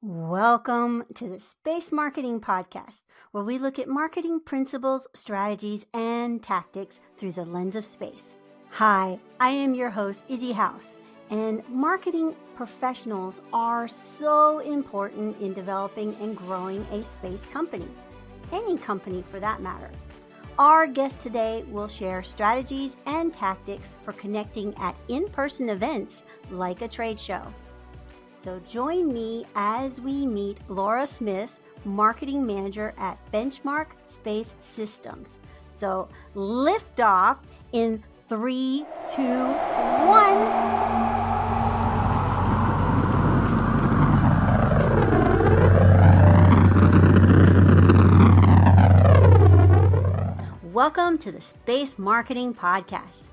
Welcome to the Space Marketing Podcast, where we look at marketing principles, strategies, and tactics through the lens of space. Hi, I am your host, Izzy House, and marketing professionals are so important in developing and growing a space company, any company for that matter. Our guest today will share strategies and tactics for connecting at in-person events like a trade show. So join me as we meet Laura Smith, Marketing Manager at Benchmark Space Systems. So lift off in 3, 2, 1. Welcome to the Space Marketing Podcast.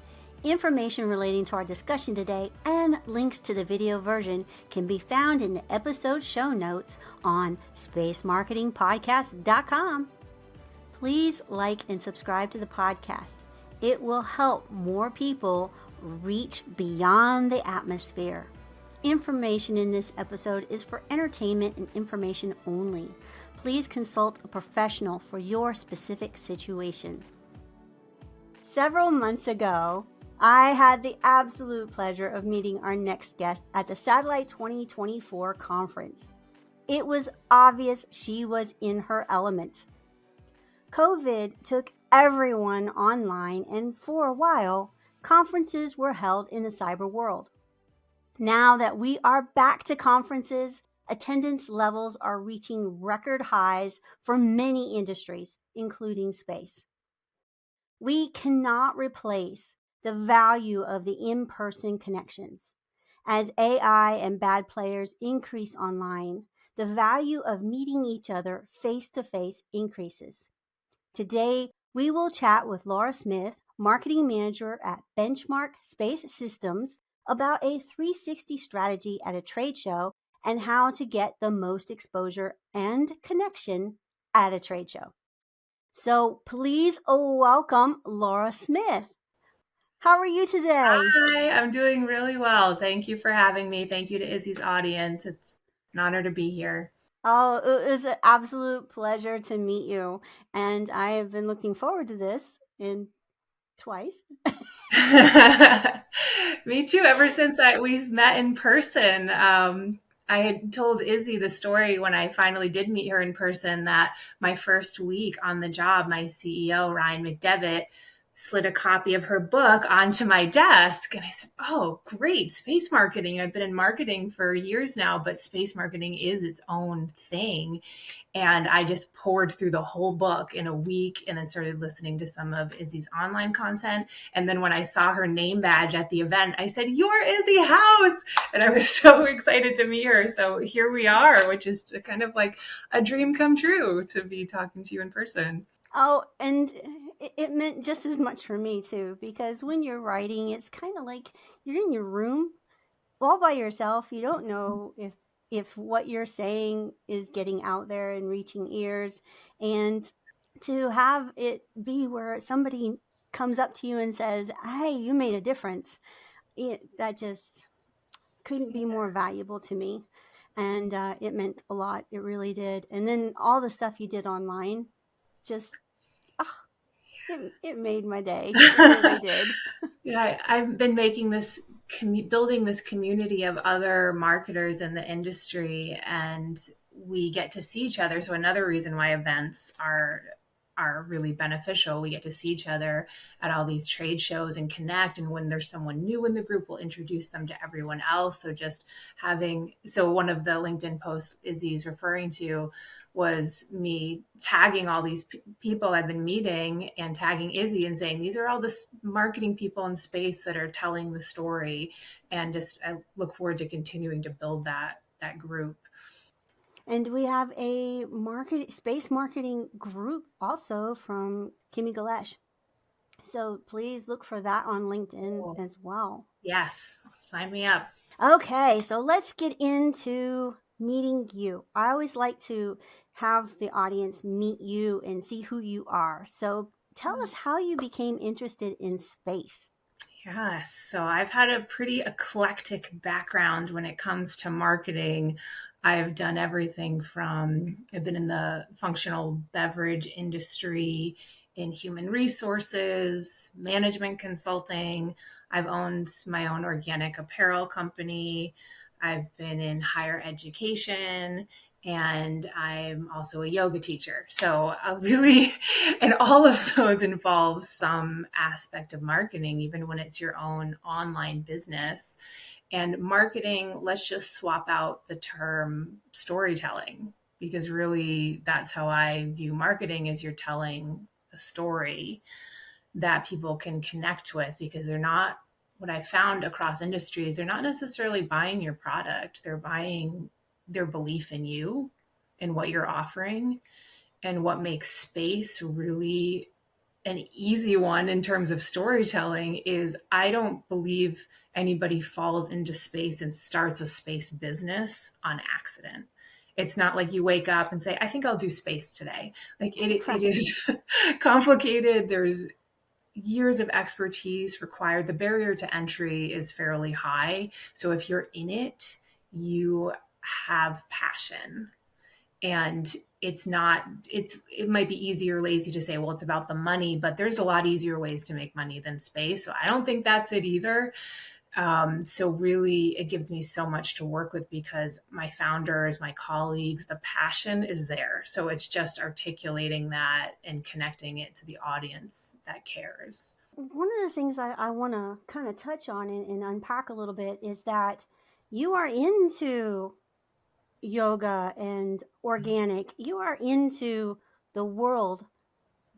Information relating to our discussion today and links to the video version can be found in the episode show notes on spacemarketingpodcast.com. Please like and subscribe to the podcast. It will help more people reach beyond the atmosphere. Information in this episode is for entertainment and information only. Please consult a professional for your specific situation. Several months ago, I had the absolute pleasure of meeting our next guest at the Satellite 2024 conference. It was obvious she was in her element. COVID took everyone online, and for a while, conferences were held in the cyber world. Now that we are back to conferences, attendance levels are reaching record highs for many industries, including space. We cannot replace the value of the in-person connections. As AI and bad players increase online, the value of meeting each other face-to-face increases. Today, we will chat with Laura Smith, Marketing Manager at Benchmark Space Systems, about a 360 strategy at a trade show and how to get the most exposure and connection at a trade show. So please welcome Laura Smith. How are you today? Hi, I'm doing really well. Thank you for having me. Thank you to Izzy's audience. It's an honor to be here. Oh, it was an absolute pleasure to meet you. And I have been looking forward to this twice. Me too. Ever since we've met in person. I had told Izzy the story when I finally did meet her in person that my first week on the job, my CEO, Ryan McDevitt, slid a copy of her book onto my desk. And I said, oh, great, space marketing. I've been in marketing for years now, but space marketing is its own thing. And I just poured through the whole book in a week and then started listening to some of Izzy's online content. And then when I saw her name badge at the event, I said, "You're Izzy House." And I was so excited to meet her. So here we are, which is kind of like a dream come true to be talking to you in person. Oh, and it meant just as much for me too, because when you're writing, it's kind of like you're in your room all by yourself. You don't know if what you're saying is getting out there and reaching ears, and to have it be where somebody comes up to you and says, "Hey, you made a difference," that just couldn't be more valuable to me, and it meant a lot. It really did. And then all the stuff you did online, just it made my day. It really did. Yeah, I've been making this, building this community of other marketers in the industry, and we get to see each other. So another reason why events are really beneficial. We get to see each other at all these trade shows and connect. And when there's someone new in the group, we'll introduce them to everyone else. So one of the LinkedIn posts Izzy is referring to was me tagging all these people I've been meeting and tagging Izzy and saying, these are all the marketing people in space that are telling the story. And I look forward to continuing to build that group. And we have a space marketing group also from Kimmy Galesh. So please look for that on LinkedIn as well. Yes, sign me up. Okay, so let's get into meeting you. I always like to have the audience meet you and see who you are. So tell us how you became interested in space. Yes. So I've had a pretty eclectic background when it comes to marketing. I've done everything from, I've been in the functional beverage industry, in human resources, management consulting. I've owned my own organic apparel company. I've been in higher education, and I'm also a yoga teacher. So really, and all of those involve some aspect of marketing, even when it's your own online business. And marketing, let's just swap out the term storytelling, because really that's how I view marketing, is you're telling a story that people can connect with, because they're not, what I found across industries, they're not necessarily buying your product, they're buying their belief in you and what you're offering. And what makes space really an easy one in terms of storytelling is, I don't believe anybody falls into space and starts a space business on accident. It's not like you wake up and say, I think I'll do space today. Like it is complicated. There's years of expertise required. The barrier to entry is fairly high. So if you're in it, you have passion. And it might be easy or lazy to say, well, it's about the money, but there's a lot easier ways to make money than space. So I don't think that's it either. So really, it gives me so much to work with, because my founders, my colleagues, the passion is there. So it's just articulating that and connecting it to the audience that cares. One of the things I want to kind of touch on and unpack a little bit is that you are into yoga and organic. You are into the world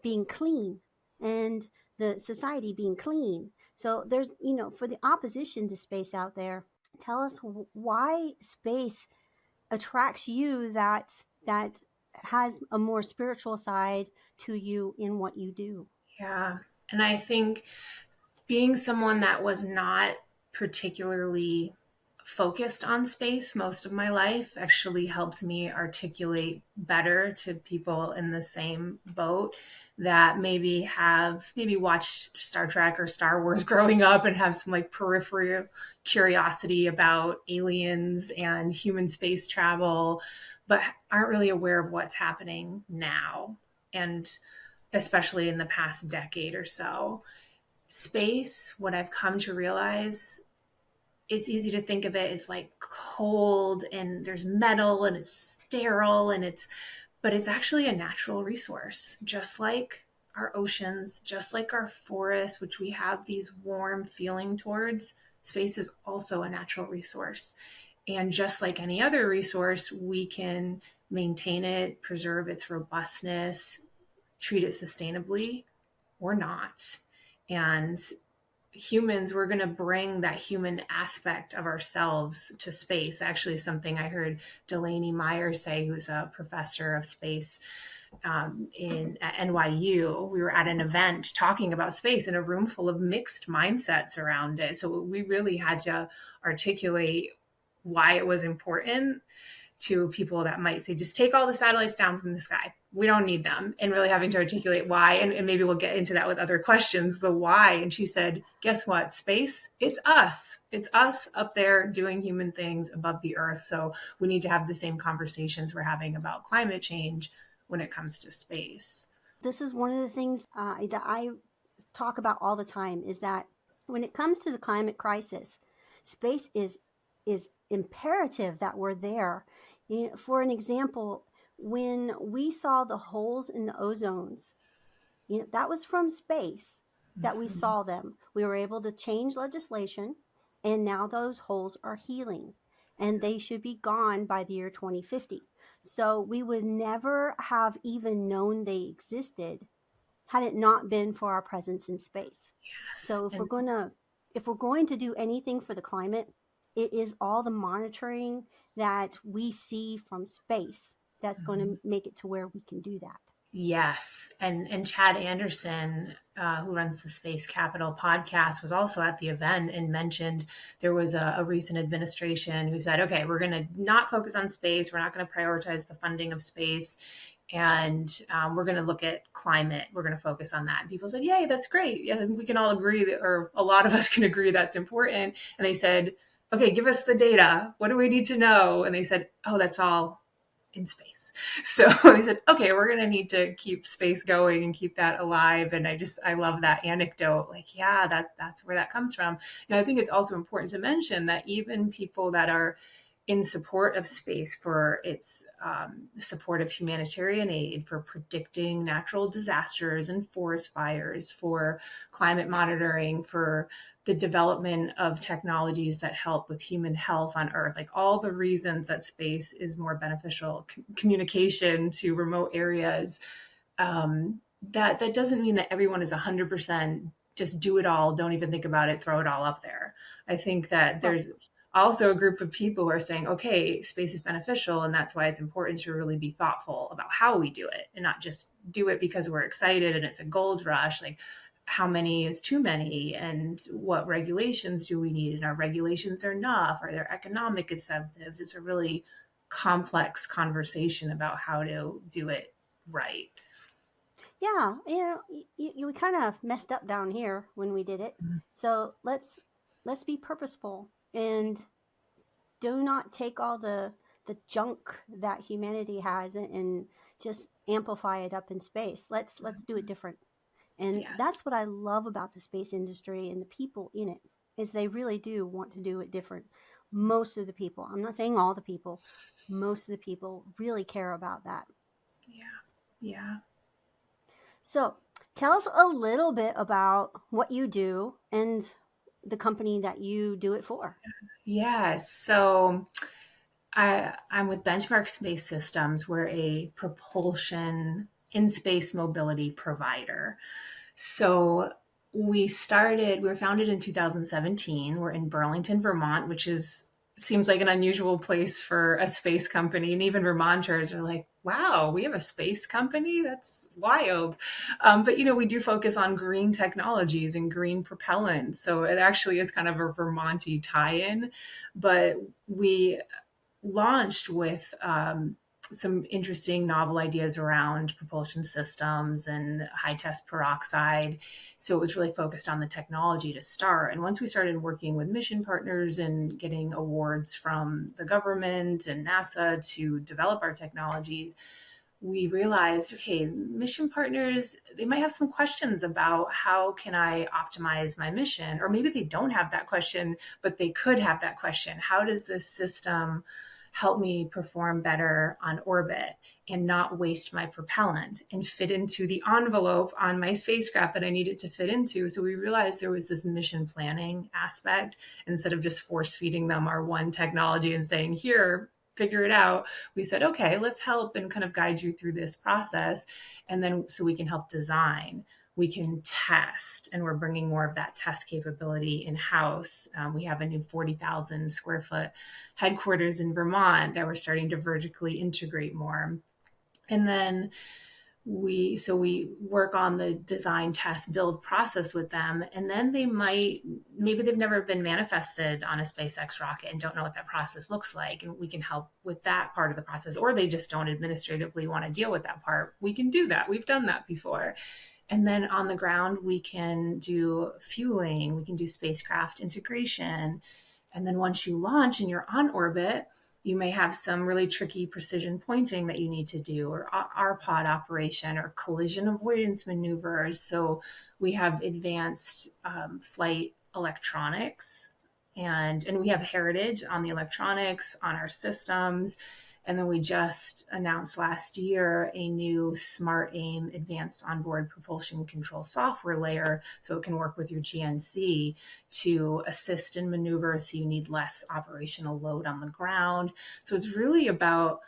being clean and the society being clean. So there's, for the opposition to space out there, tell us why space attracts you, that has a more spiritual side to you in what you do. Yeah. And I think being someone that was not particularly focused on space most of my life actually helps me articulate better to people in the same boat, that maybe watched Star Trek or Star Wars growing up and have some like peripheral curiosity about aliens and human space travel, but aren't really aware of what's happening now, and especially in the past decade or so. Space, what I've come to realize, it's easy to think of it as like cold and there's metal and it's sterile but it's actually a natural resource, just like our oceans, just like our forests, which we have these warm feeling towards. Space is also a natural resource. And just like any other resource, we can maintain it, preserve its robustness, treat it sustainably or not. And humans, we're going to bring that human aspect of ourselves to space. Actually, something I heard Delaney Meyer say, who's a professor of space at NYU. We were at an event talking about space in a room full of mixed mindsets around it. So we really had to articulate why it was important to people that might say, just take all the satellites down from the sky. We don't need them. And really having to articulate why. And maybe we'll get into that with other questions, the why. And she said, guess what? Space, it's us. It's us up there doing human things above the earth. So we need to have the same conversations we're having about climate change when it comes to space. This is one of the things that I talk about all the time, is that when it comes to the climate crisis, space is imperative that we're there. For an example, when we saw the holes in the ozones, that was from space that we saw them. We were able to change legislation, and now those holes are healing, and they should be gone by the year 2050. So we would never have even known they existed had it not been for our presence in space. Yes. So if we're going to do anything for the climate, it is all the monitoring that we see from space that's going to make it to where we can do that. Yes. And Chad Anderson, who runs the Space Capital podcast, was also at the event and mentioned there was a recent administration who said, okay, we're going to not focus on space. We're not going to prioritize the funding of space. And we're going to look at climate. We're going to focus on that. And people said, yay, that's great. Yeah, we can all agree that, or a lot of us can agree that's important. And they said, okay, give us the data. What do we need to know? And they said, oh, that's all in space. So they said, okay, we're going to need to keep space going and keep that alive. And I love that anecdote. Like, yeah, that's where that comes from. And I think it's also important to mention that even people that are in support of space for its support of humanitarian aid, for predicting natural disasters and forest fires, for climate monitoring, for the development of technologies that help with human health on Earth, like all the reasons that space is more beneficial, communication to remote areas. That doesn't mean that everyone is 100% just do it all, don't even think about it, throw it all up there. I think that Right. there's also a group of people who are saying, okay, space is beneficial, and that's why it's important to really be thoughtful about how we do it and not just do it because we're excited and it's a gold rush. Like, how many is too many, and what regulations do we need, and are regulations enough? Are there economic incentives? It's a really complex conversation about how to do it right. Yeah, you kind of messed up down here when we did it. So let's be purposeful and do not take all the junk that humanity has and just amplify it up in space. Let's do it different. And Yes. that's what I love about the space industry and the people in it is they really do want to do it different. Most of the people, I'm not saying all the people, most of the people really care about that. Yeah. Yeah. So, tell us a little bit about what you do and the company that you do it for. Yes. So I'm with Benchmark Space Systems. We're a propulsion in space mobility provider. So we were founded in 2017. We're in Burlington, Vermont, which is seems like an unusual place for a space company. And even Vermonters are like, wow, we have a space company? That's wild. But, we do focus on green technologies and green propellants. So it actually is kind of a Vermonty tie-in. But we launched with some interesting novel ideas around propulsion systems and high test peroxide. So it was really focused on the technology to start. And once we started working with mission partners and getting awards from the government and NASA to develop our technologies, we realized, okay, mission partners, they might have some questions about how can I optimize my mission? Or maybe they don't have that question, but they could have that question. How does this system help me perform better on orbit and not waste my propellant and fit into the envelope on my spacecraft that I needed to fit into? So we realized there was this mission planning aspect instead of just force feeding them our one technology and saying, here, figure it out. We said, okay, let's help and kind of guide you through this process. And then so we can help design, we can test, and we're bringing more of that test capability in house. We have a new 40,000 square foot headquarters in Vermont that we're starting to vertically integrate more. And then we work on the design test build process with them, and then maybe they've never been manifested on a SpaceX rocket and don't know what that process looks like, and we can help with that part of the process, or they just don't administratively want to deal with that part. We can do that. We've done that before. And then on the ground, we can do fueling, we can do spacecraft integration. And then once you launch and you're on orbit, you may have some really tricky precision pointing that you need to do, or RPOD operation, or collision avoidance maneuvers. So we have advanced flight electronics, and we have heritage on the electronics on our systems. And then we just announced last year a new Smart Aim advanced onboard propulsion control software layer, so it can work with your GNC to assist in maneuvers so you need less operational load on the ground. So it's really about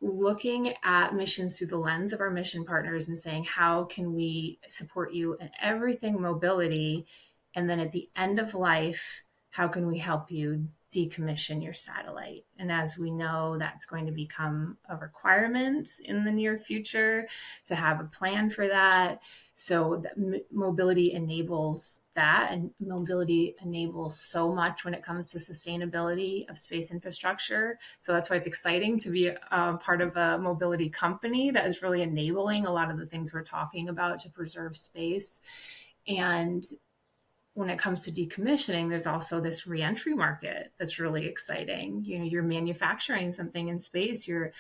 looking at missions through the lens of our mission partners and saying, how can we support you in everything mobility? And then at the end of life, how can we help you decommission your satellite? And as we know, that's going to become a requirement in the near future to have a plan for that. So that mobility enables that, and mobility enables so much when it comes to sustainability of space infrastructure. So that's why it's exciting to be part of a mobility company that is really enabling a lot of the things we're talking about to preserve space. And when it comes to decommissioning, there's also this reentry market that's really exciting. You're manufacturing something in space, you're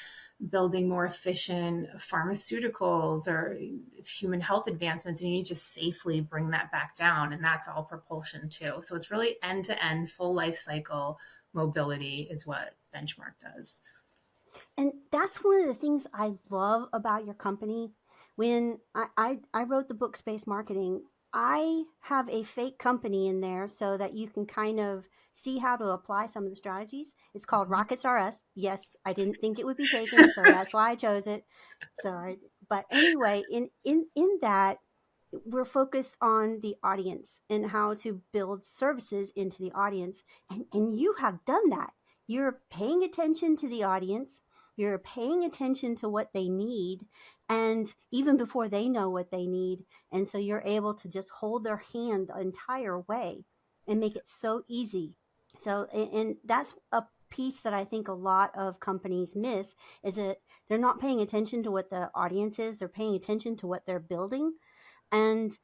building more efficient pharmaceuticals or human health advancements, and you need to safely bring that back down. And that's all propulsion too. So it's really end to end, full life cycle mobility is what Benchmark does. And that's one of the things I love about your company. When I wrote the book Space Marketing, I have a fake company in there so that you can kind of see how to apply some of the strategies. It's called Mhm. Rockets RS. Yes, I didn't think it would be taken, so that's why I chose it. But anyway, in that, we're focused on the audience and how to build services into the audience. And you have done that. You're paying attention to the audience, you're paying attention to what they need, and even before they know what they need. And so you're able to just hold their hand the entire way and make it so easy. So, and that's a piece that I think a lot of companies miss, is that they're not paying attention to what the audience is, they're paying attention to what they're building. And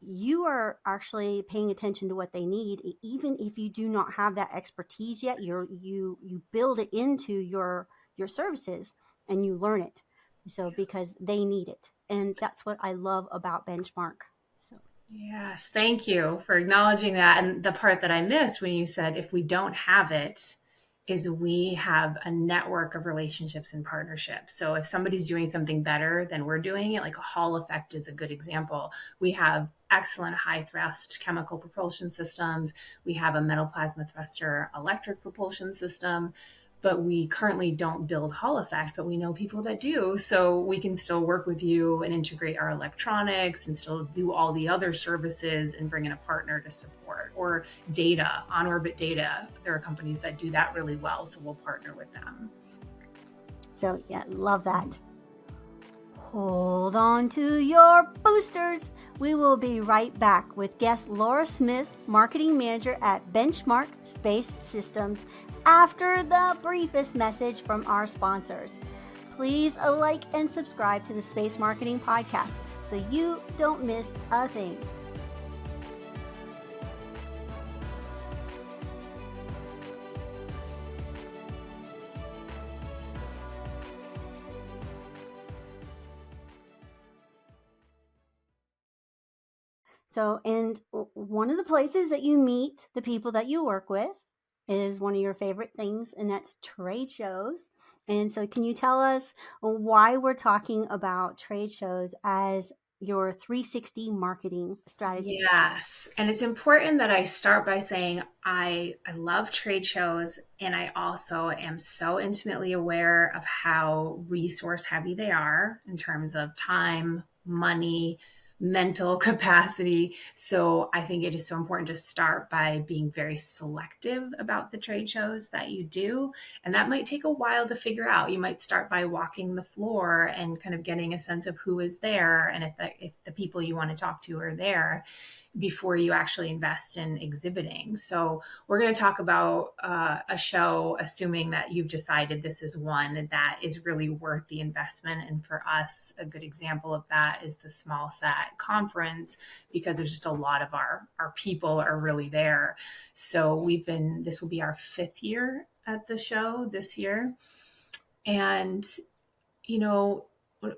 you are actually paying attention to what they need, even if you do not have that expertise yet. You build it into your services, and you learn it, so because they need it. And that's what I love about Benchmark. So Yes, thank you for acknowledging that. And the part that I missed when you said if we don't have it is we have a network of relationships and partnerships. So if somebody's doing something better than we're doing it, like a Hall effect is a good example. We have excellent high thrust chemical propulsion systems. We have a metal plasma thruster electric propulsion system, but we currently don't build Hall effect, but we know people that do. So we can still work with you and integrate our electronics and still do all the other services and bring in a partner to support. Or data, on orbit data. There are companies that do that really well, so we'll partner with them. so yeah, love that. Hold on to your boosters. We will be right back with guest Laura Smith, marketing manager at Benchmark Space Systems, after the briefest message from our sponsors. Please like and subscribe to the Space Marketing Podcast so you don't miss a thing. So, and one of the places that you meet the people that you work with is one of your favorite things, and that's trade shows. And so, can you tell us why we're talking about trade shows as your 360 marketing strategy? Yes. And it's important that I start by saying I love trade shows, and I also am so intimately aware of how resource heavy they are in terms of time, money, mental capacity. So I think it is so important to start by being very selective about the trade shows that you do. And that might take a while to figure out. You might start by walking the floor and kind of getting a sense of who is there and if the people you want to talk to are there before you actually invest in exhibiting. So we're going to talk about a show, assuming that you've decided this is one that is really worth the investment. And for us, a good example of that is the Small Sat Conference, because there's just a lot of our people are really there. So this will be our 5th year at the show this year. And, you know,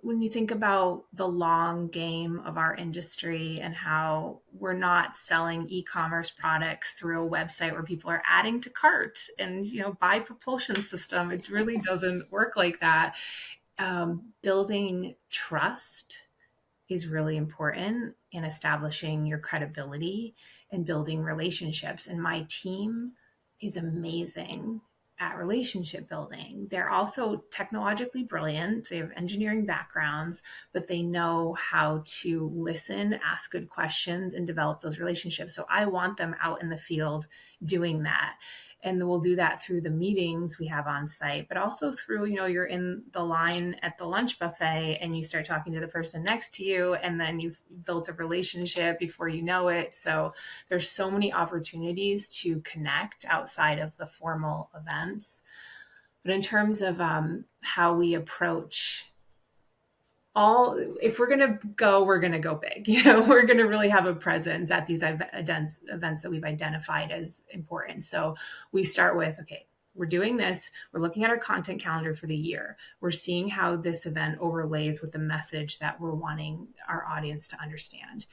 when you think about the long game of our industry and how we're not selling e-commerce products through a website where people are adding to cart and, buy propulsion system, it really doesn't work like that. Building trust is really important in establishing your credibility and building relationships. And my team is amazing at relationship building. They're also technologically brilliant. They have engineering backgrounds, but they know how to listen, ask good questions, and develop those relationships. So I want them out in the field doing that. And we'll do that through the meetings we have on site, but also through, you're in the line at the lunch buffet and you start talking to the person next to you, and then you've built a relationship before you know it. So there's so many opportunities to connect outside of the formal events. But in terms of how we approach if we're going to go, we're going to go big. We're going to really have a presence at these events that we've identified as important. So we start with, okay, we're doing this. We're looking at our content calendar for the year. We're seeing how this event overlays with the message that we're wanting our audience to understand.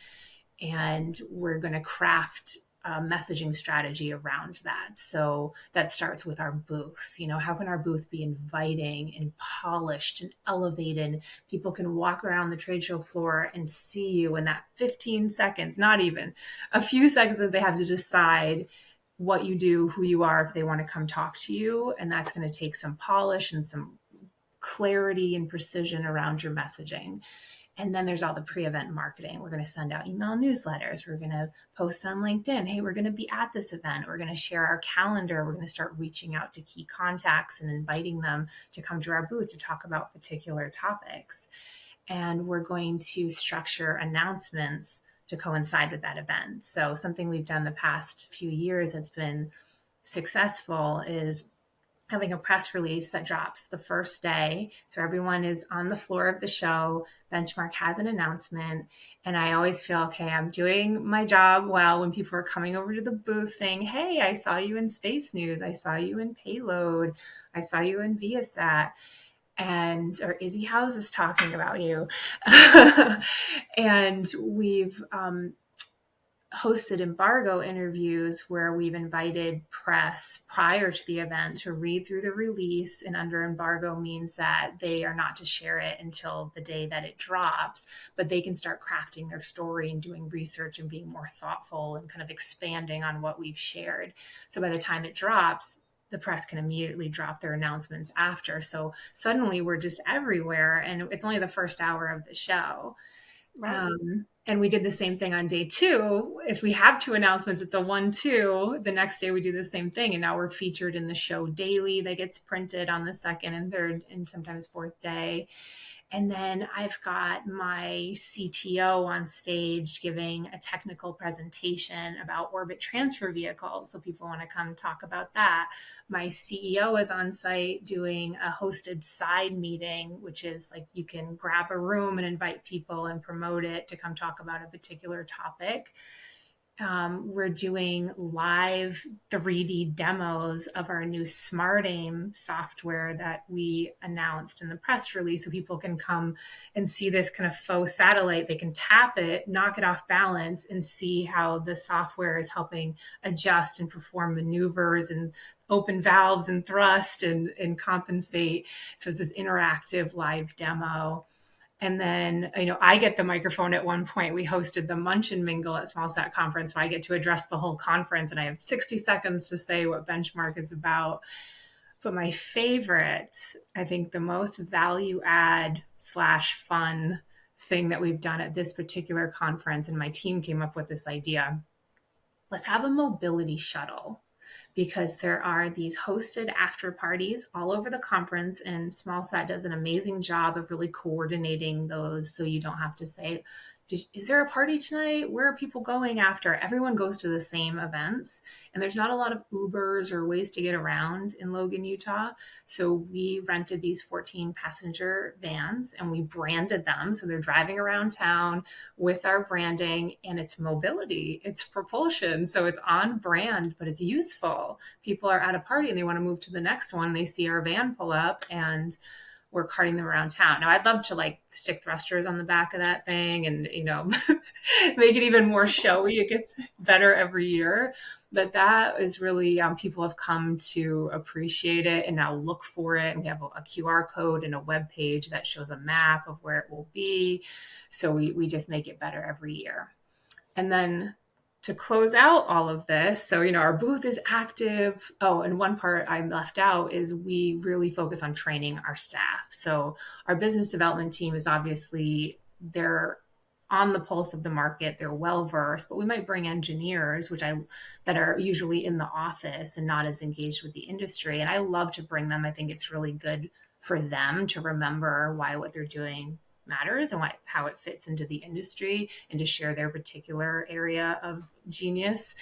And we're going to craft a messaging strategy around that. So that starts with our booth. How can our booth be inviting and polished and elevated? People can walk around the trade show floor and see you in that 15 seconds, not even a few seconds that they have to decide what you do, who you are, if they want to come talk to you. And that's going to take some polish and some clarity and precision around your messaging. And then there's all the pre-event marketing. We're going to send out email newsletters. We're going to post on LinkedIn. Hey, we're going to be at this event. We're going to share our calendar. We're going to start reaching out to key contacts and inviting them to come to our booth to talk about particular topics. And we're going to structure announcements to coincide with that event. So something we've done the past few years that's been successful is having a press release that drops the first day. So everyone is on the floor of the show. Benchmark has an announcement. And I always feel, okay, I'm doing my job well when people are coming over to the booth saying, hey, I saw you in Space News. I saw you in Payload. I saw you in Viasat. Or Izzy House is talking about you. And we've hosted embargo interviews where we've invited press prior to the event to read through the release. And under embargo means that they are not to share it until the day that it drops, but they can start crafting their story and doing research and being more thoughtful and kind of expanding on what we've shared. So by the time it drops, the press can immediately drop their announcements after. So suddenly we're just everywhere, and it's only the first hour of the show. Right. And we did the same thing on day 2. If we have 2 announcements, it's a 1-2. The next day we do the same thing. And now we're featured in the show daily that gets printed on the 2nd and 3rd and sometimes 4th day. And then I've got my CTO on stage giving a technical presentation about orbit transfer vehicles. So people want to come talk about that. My CEO is on site doing a hosted side meeting, which is like you can grab a room and invite people and promote it to come talk about a particular topic. We're doing live 3D demos of our new Smart Aim software that we announced in the press release, so people can come and see this kind of faux satellite. They can tap it, knock it off balance, and see how the software is helping adjust and perform maneuvers and open valves and thrust and compensate. So it's this interactive live demo. And then, I get the microphone at one point. We hosted the Munch and Mingle at SmallSat Conference. So I get to address the whole conference, and I have 60 seconds to say what Benchmark is about. But my favorite, I think the most value add / fun thing that we've done at this particular conference, and my team came up with this idea. Let's have a mobility shuttle, because there are these hosted after parties all over the conference, and SmallSat does an amazing job of really coordinating those, so you don't have to say, is there a party tonight? Where are people going after? Everyone goes to the same events, and there's not a lot of Ubers or ways to get around in Logan, Utah. So we rented these 14 passenger vans and we branded them. So they're driving around town with our branding, and it's mobility, it's propulsion. So it's on brand, but it's useful. People are at a party and they want to move to the next one. They see our van pull up and we're carting them around town. Now, I'd love to stick thrusters on the back of that thing and, make it even more showy. It gets better every year. But that is really, people have come to appreciate it and now look for it. And we have a QR code and a web page that shows a map of where it will be. So we just make it better every year. And then to close out all of this, so, our booth is active. Oh, and one part I left out is we really focus on training our staff. So our business development team is obviously, they're on the pulse of the market. They're well-versed, but we might bring engineers, that are usually in the office and not as engaged with the industry. And I love to bring them. I think it's really good for them to remember why what they're doing matters and how it fits into the industry, and to share their particular area of genius.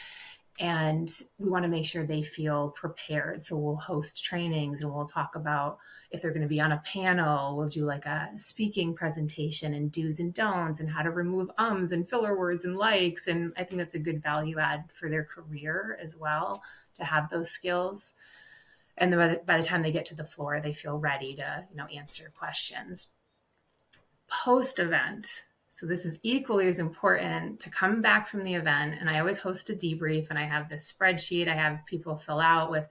And we want to make sure they feel prepared. So we'll host trainings and we'll talk about if they're going to be on a panel, we'll do like a speaking presentation and do's and don'ts and how to remove ums and filler words and likes. And I think that's a good value add for their career as well, to have those skills. And then by the time they get to the floor, they feel ready to, answer questions. Post event. So this is equally as important, to come back from the event. And I always host a debrief, and I have this spreadsheet I have people fill out with: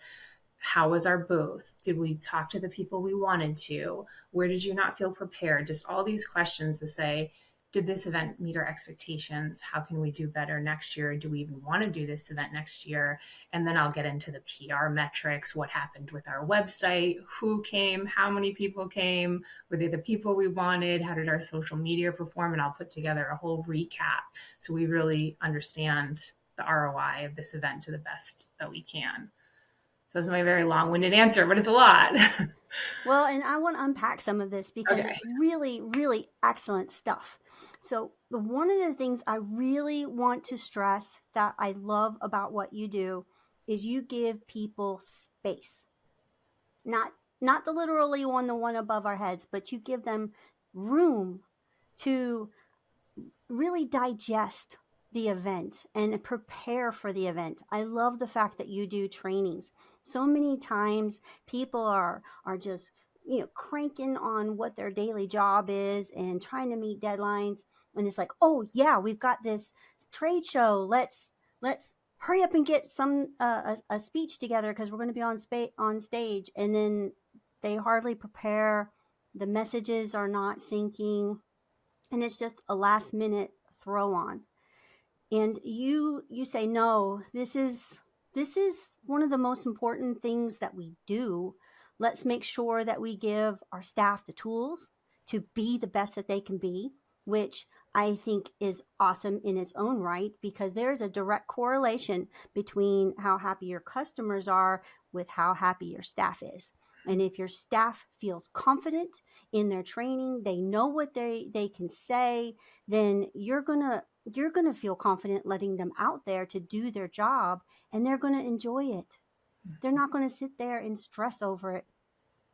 how was our booth? Did we talk to the people we wanted to? Where did you not feel prepared? Just all these questions to say, did this event meet our expectations? How can we do better next year? Do we even want to do this event next year? And then I'll get into the PR metrics. What happened with our website? Who came? How many people came? Were they the people we wanted? How did our social media perform? And I'll put together a whole recap so we really understand the ROI of this event to the best that we can. So that's my very long-winded answer, but it's a lot. Well, and I want to unpack some of this because it's really, really excellent stuff. So one of the things I really want to stress that I love about what you do is you give people space. Not the literally the one above our heads, but you give them room to really digest the event and prepare for the event. I love the fact that you do trainings. So many times people are just, cranking on what their daily job is and trying to meet deadlines, and it's like, "Oh yeah, we've got this trade show. Let's hurry up and get some a speech together because we're going to be on stage." And then they hardly prepare. The messages are not syncing, and it's just a last minute throw on. And you say, no, this is one of the most important things that we do. Let's make sure that we give our staff the tools to be the best that they can be, which I think is awesome in its own right, because there's a direct correlation between how happy your customers are with how happy your staff is. And if your staff feels confident in their training, they know what they can say, then you're gonna feel confident letting them out there to do their job, and they're gonna enjoy it. They're not gonna sit there and stress over it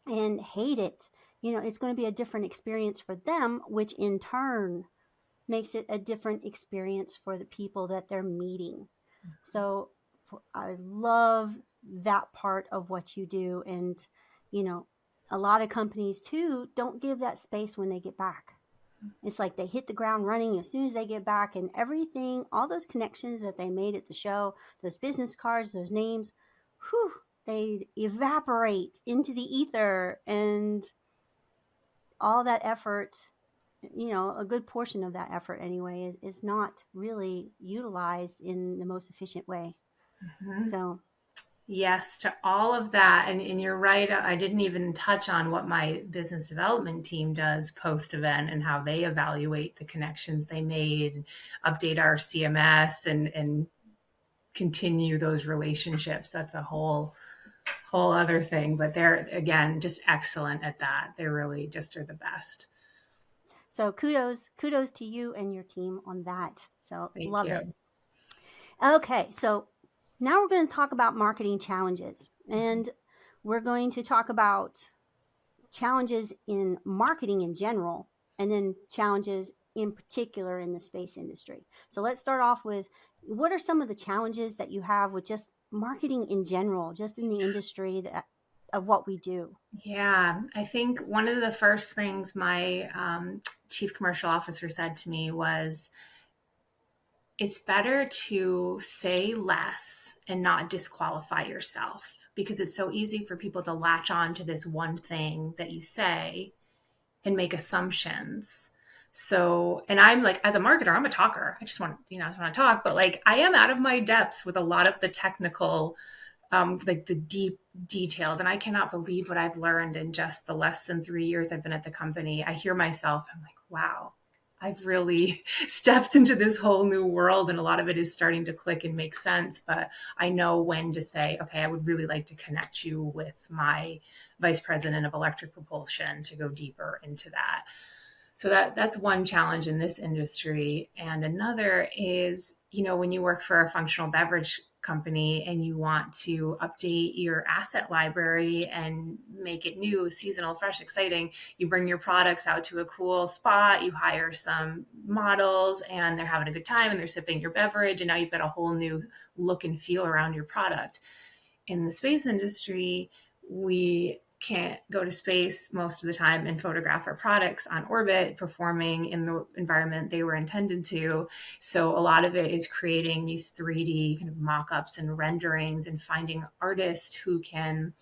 and hate it. It's going to be a different experience for them, which in turn makes it a different experience for the people that they're meeting. So I love that part of what you do. And, a lot of companies too don't give that space when they get back. It's like they hit the ground running as soon as they get back, and everything, all those connections that they made at the show, those business cards, those names, whew, they evaporate into the ether, and all that effort, a good portion of that effort anyway, is not really utilized in the most efficient way. Mm-hmm. So yes, to all of that. And you're right. I didn't even touch on what my business development team does post event and how they evaluate the connections they made, update our CMS, and continue those relationships. That's a whole other thing. But they're, again, just excellent at that. They really just are the best. So kudos to you and your team on that. So Thank love you. it. Okay, so now we're going to talk about marketing challenges, and we're going to talk about challenges in marketing in general, and then challenges in particular in the space industry. So let's start off with, what are some of the challenges that you have with just marketing in general, just in the industry of what we do? Yeah, I think one of the first things my chief commercial officer said to me was, it's better to say less and not disqualify yourself, because it's so easy for people to latch on to this one thing that you say and make assumptions. So, and I'm like, as a marketer, I'm a talker. I just want to talk, but like, I am out of my depths with a lot of the technical, like the deep details. And I cannot believe what I've learned in just the less than 3 years I've been at the company. I hear myself, I'm like, wow, I've really stepped into this whole new world, and a lot of it is starting to click and make sense. But I know when to say, okay, I would really like to connect you with my vice president of electric propulsion to go deeper into that. So that's one challenge in this industry. And another is, when you work for a functional beverage company and you want to update your asset library and make it new, seasonal, fresh, exciting, you bring your products out to a cool spot, you hire some models and they're having a good time and they're sipping your beverage, and now you've got a whole new look and feel around your product. In the space industry, we can't go to space most of the time and photograph our products on orbit performing in the environment they were intended to. So a lot of it is creating these 3D kind of mock-ups and renderings and finding artists who can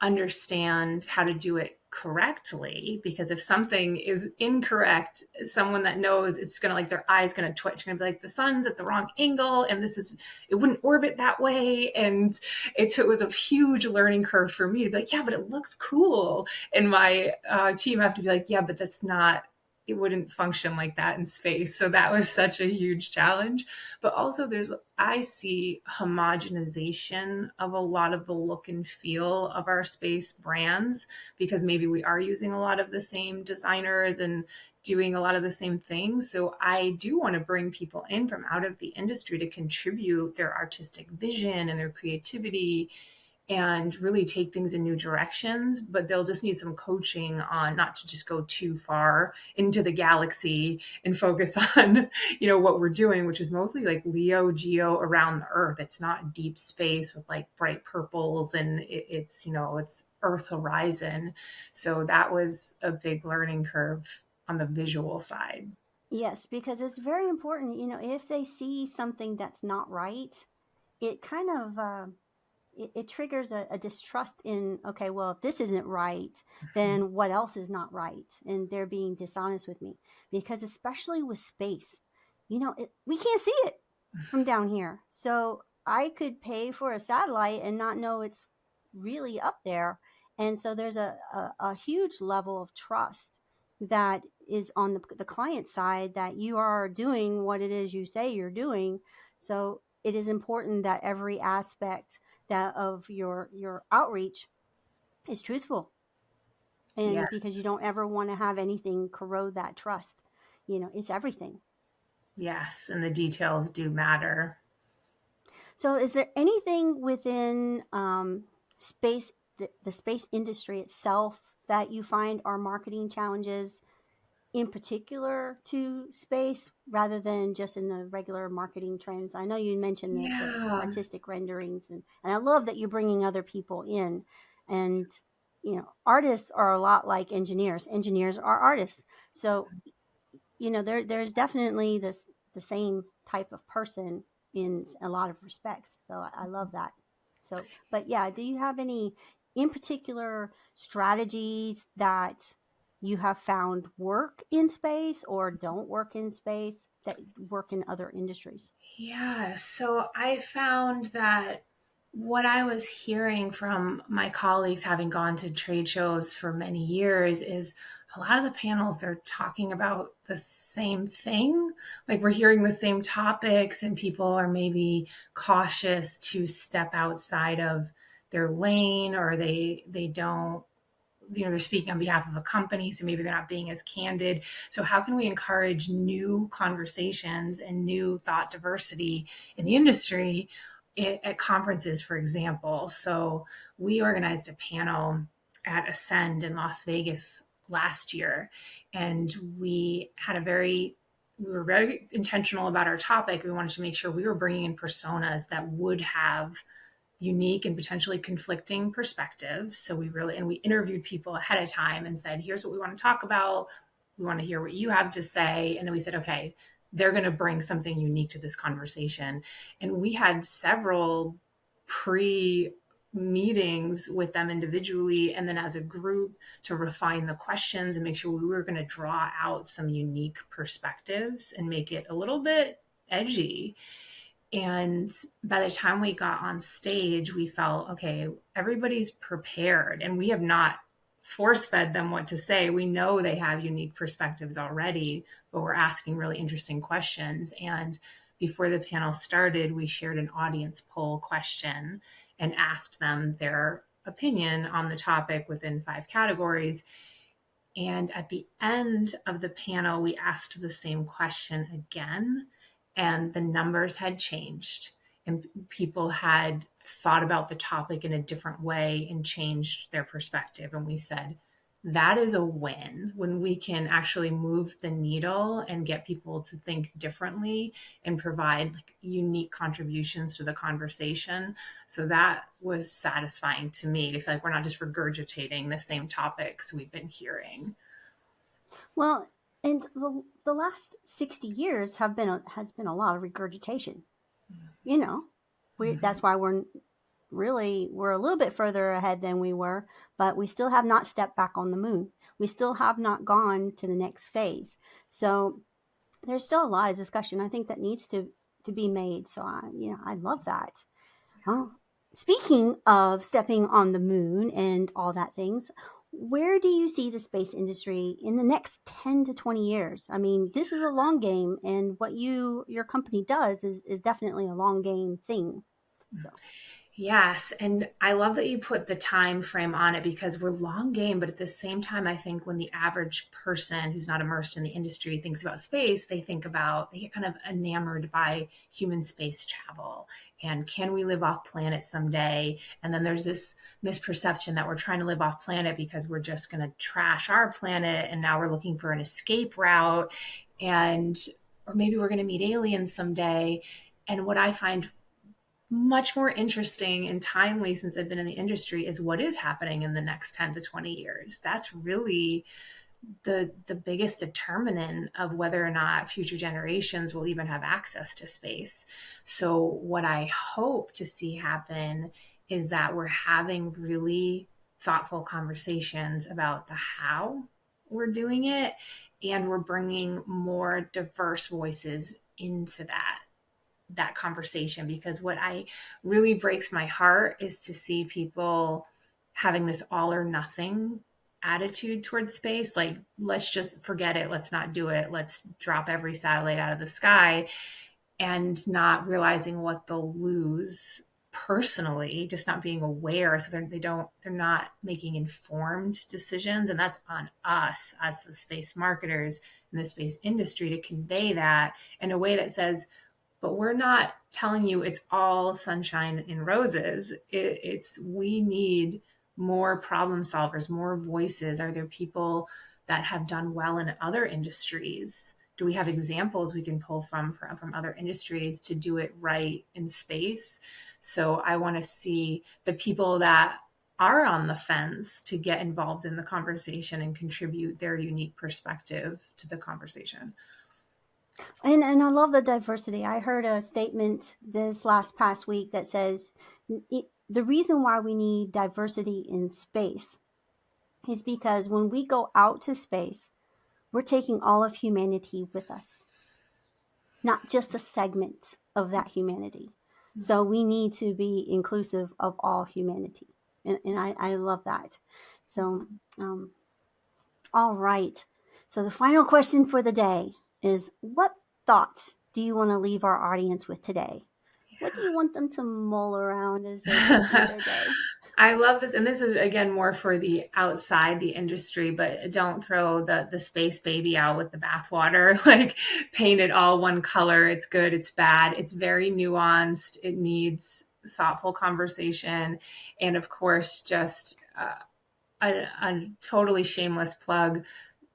understand how to do it correctly, because if something is incorrect, someone that knows, it's going to, like, their eyes going to twitch, going to be like, the sun's at the wrong angle and this is, it wouldn't orbit that way. And it was a huge learning curve for me to be like, yeah, but it looks cool, and my team have to be like, yeah, but that's not, it wouldn't function like that in space. So that was such a huge challenge. But also I see homogenization of a lot of the look and feel of our space brands, because maybe we are using a lot of the same designers and doing a lot of the same things. So I do want to bring people in from out of the industry to contribute their artistic vision and their creativity and really take things in new directions, but they'll just need some coaching on not to just go too far into the galaxy and focus on, what we're doing, which is mostly like Leo geo around the Earth. It's not deep space with like bright purples, and it's Earth horizon. So that was a big learning curve on the visual side. Yes, because it's very important, if they see something that's not right, it kind of it triggers a distrust in, okay, well, if this isn't right, then what else is not right? And they're being dishonest with me, because especially with space, we can't see it from down here. So I could pay for a satellite and not know it's really up there. And so there's a huge level of trust that is on the client side, that you are doing what it is you say you're doing. So it is important that every aspect that of your outreach is truthful, Yeah. and because you don't ever want to have anything corrode that trust. It's everything. Yes. And the details do matter. So is there anything within space, the space industry itself, that you find are marketing challenges in particular to space, rather than just in the regular marketing trends? I know you mentioned the Yeah. artistic renderings, and I love that you're bringing other people in. And, artists are a lot like engineers. Engineers are artists. So, there's definitely the same type of person in a lot of respects. So I love that. So, but yeah, do you have any in particular strategies that you have found work in space, or don't work in space, that work in other industries? Yeah. So I found that what I was hearing from my colleagues, having gone to trade shows for many years, is a lot of the panels, they're talking about the same thing. Like, we're hearing the same topics, and people are maybe cautious to step outside of their lane, or they don't, they're speaking on behalf of a company, so maybe they're not being as candid. So how can we encourage new conversations and new thought diversity in the industry at conferences, for example? So we organized a panel at Ascend in Las Vegas last year, and we were very intentional about our topic. We wanted to make sure we were bringing in personas that would have unique and potentially conflicting perspectives. So we interviewed people ahead of time and said, here's what we want to talk about. We want to hear what you have to say. And then we said, okay, they're going to bring something unique to this conversation. And we had several pre meetings with them individually and then as a group to refine the questions and make sure we were going to draw out some unique perspectives and make it a little bit edgy. And by the time we got on stage, we felt, okay, everybody's prepared, and we have not force fed them what to say. We know they have unique perspectives already, but we're asking really interesting questions. And before the panel started, we shared an audience poll question and asked them their opinion on the topic within 5 categories. And at the end of the panel, we asked the same question again, and the numbers had changed. and people had thought about the topic in a different way and changed their perspective. And we said, that is a win when we can actually move the needle and get people to think differently and provide like unique contributions to the conversation. So that was satisfying to me to feel like we're not just regurgitating the same topics we've been hearing. Well, and the last 60 years has been a lot of regurgitation. You know, that's why we're a little bit further ahead than we were, but we still have not stepped back on the moon. We still have not gone to the next phase. So there's still a lot of discussion I think that needs to be made. So I love that. Oh, speaking of stepping on the moon and all that things, where do you see the space industry in the next 10 to 20 years? I mean, this is a long game, and what your company does is definitely a long game thing. So Yes, and I love that you put the time frame on it because we're long game, but at the same time, I think when the average person who's not immersed in the industry thinks about space, they get kind of enamored by human space travel and can we live off planet someday? And then there's this misperception that we're trying to live off planet because we're just going to trash our planet, and now we're looking for an escape route, or maybe we're going to meet aliens someday. And what I find much more interesting and timely since I've been in the industry is what is happening in the next 10 to 20 years. That's really the biggest determinant of whether or not future generations will even have access to space. So what I hope to see happen is that we're having really thoughtful conversations about the how we're doing it, and we're bringing more diverse voices into that conversation, because what I really breaks my heart is to see people having this all or nothing attitude towards space. Like, let's just forget it. Let's not do it. Let's drop every satellite out of the sky, and not realizing what they'll lose personally, just not being aware. So they're not making informed decisions. And that's on us as the space marketers in the space industry to convey that in a way that says, but we're not telling you it's all sunshine and roses. We need more problem solvers, more voices. Are there people that have done well in other industries? Do we have examples we can pull from other industries to do it right in space? So I want to see the people that are on the fence to get involved in the conversation and contribute their unique perspective to the conversation. And I love the diversity. I heard a statement this past week that says the reason why we need diversity in space is because when we go out to space, we're taking all of humanity with us, not just a segment of that humanity. So we need to be inclusive of all humanity. And I love that. So, all right. So the final question for the day is, what thoughts do you want to leave our audience with today? What do you want them to mull around as they go through their day? I love this. And this is, again, more for the outside the industry, but don't throw the space baby out with the bathwater, like paint it all one color. It's good, it's bad. It's very nuanced. It needs thoughtful conversation. And of course, just a totally shameless plug.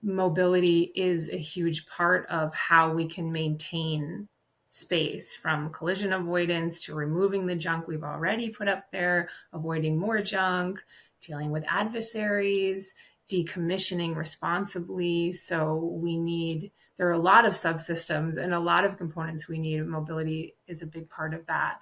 Mobility is a huge part of how we can maintain space, from collision avoidance to removing the junk we've already put up there, avoiding more junk, dealing with adversaries, decommissioning responsibly. So there are a lot of subsystems and a lot of components we need. Mobility is a big part of that.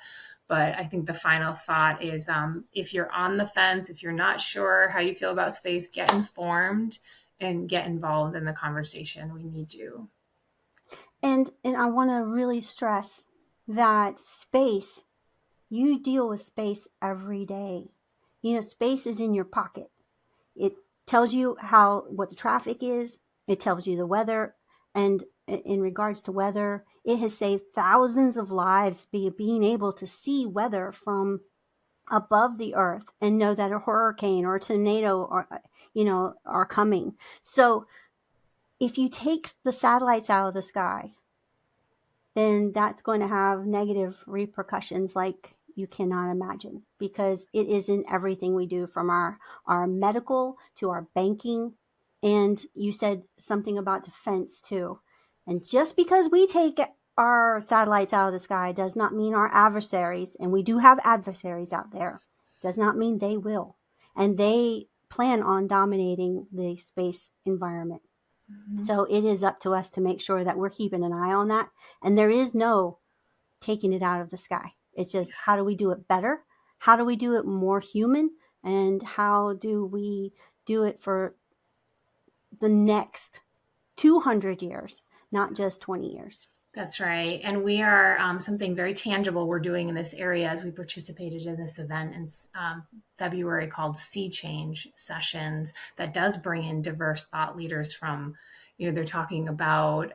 But I think the final thought is, if you're on the fence, if you're not sure how you feel about space, get informed and get involved in the conversation. We need to. And I want to really stress that space, you deal with space every day. Space is in your pocket. It tells you what the traffic is. It tells you the weather. And in regards to weather, it has saved thousands of lives being able to see weather from above the earth and know that a hurricane or a tornado are coming. So if you take the satellites out of the sky, then that's going to have negative repercussions like you cannot imagine, because it is in everything we do, from our medical to our banking. And you said something about defense too. And just because we take our satellites out of the sky does not mean our adversaries, and we do have adversaries out there, does not mean they will. And they plan on dominating the space environment. So it is up to us to make sure that we're keeping an eye on that. And there is no taking it out of the sky. It's just, how do we do it better? How do we do it more human? And how do we do it for the next 200 years, not just 20 years? That's right. And we are something very tangible we're doing in this area as we participated in this event in February called Sea Change Sessions, that does bring in diverse thought leaders from, they're talking about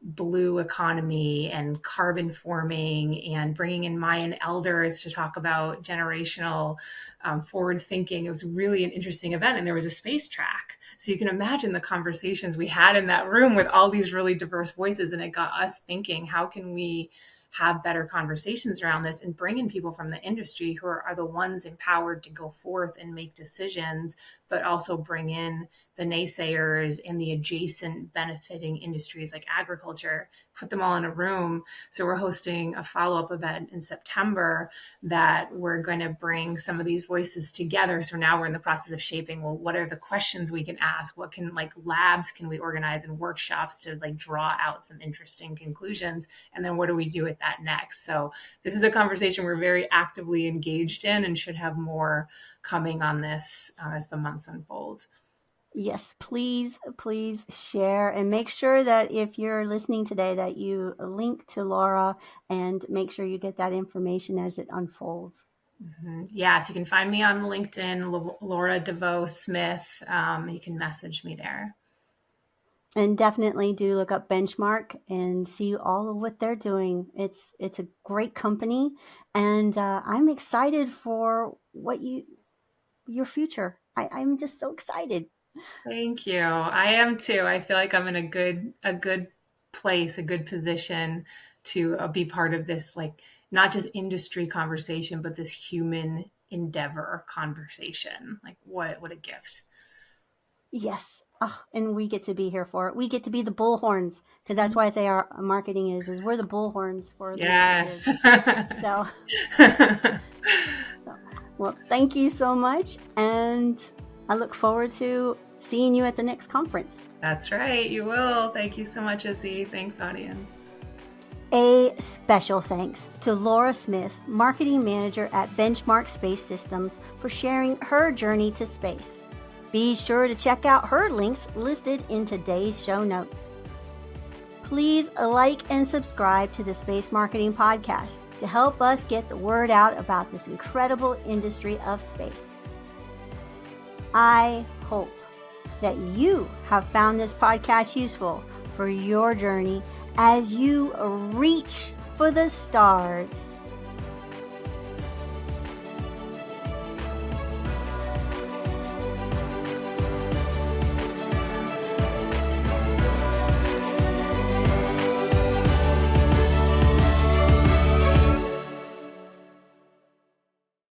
blue economy and carbon forming, and bringing in Mayan elders to talk about generational forward thinking. It was really an interesting event, and there was a space track. So you can imagine the conversations we had in that room with all these really diverse voices. And it got us thinking, how can we have better conversations around this and bring in people from the industry who are the ones empowered to go forth and make decisions, but also bring in the naysayers and the adjacent benefiting industries like agriculture, put them all in a room. So we're hosting a follow-up event in September that we're going to bring some of these voices together. So now we're in the process of shaping, well, what are the questions we can ask? What can, like, labs can we organize and workshops to draw out some interesting conclusions? And then what do we do with that next? So this is a conversation we're very actively engaged in, and should have more coming on this as the months unfold. Yes, please share, and make sure that if you're listening today that you link to Laura, and make sure you get that information as it unfolds. Mm-hmm. Yes, you can find me on LinkedIn, Laura DeVoe Smith. You can message me there. And definitely do look up Benchmark and see all of what they're doing. It's a great company, and I'm excited for what your future. I'm just so excited. Thank you. I am too. I feel like I'm in a good place, a good position to be part of this, not just industry conversation, but this human endeavor conversation. What a gift. Yes. Oh, and we get to be here for it. We get to be the bullhorns, because that's why I say our marketing is we're the bullhorns for the messages. So, well, thank you so much. And I look forward to seeing you at the next conference. That's right. You will. Thank you so much, Izzy. Thanks, audience. A special thanks to Laura Smith, Marketing Manager at Benchmark Space Systems, for sharing her journey to space. Be sure to check out her links listed in today's show notes. Please like and subscribe to the Space Marketing Podcast to help us get the word out about this incredible industry of space. I hope that you have found this podcast useful for your journey as you reach for the stars.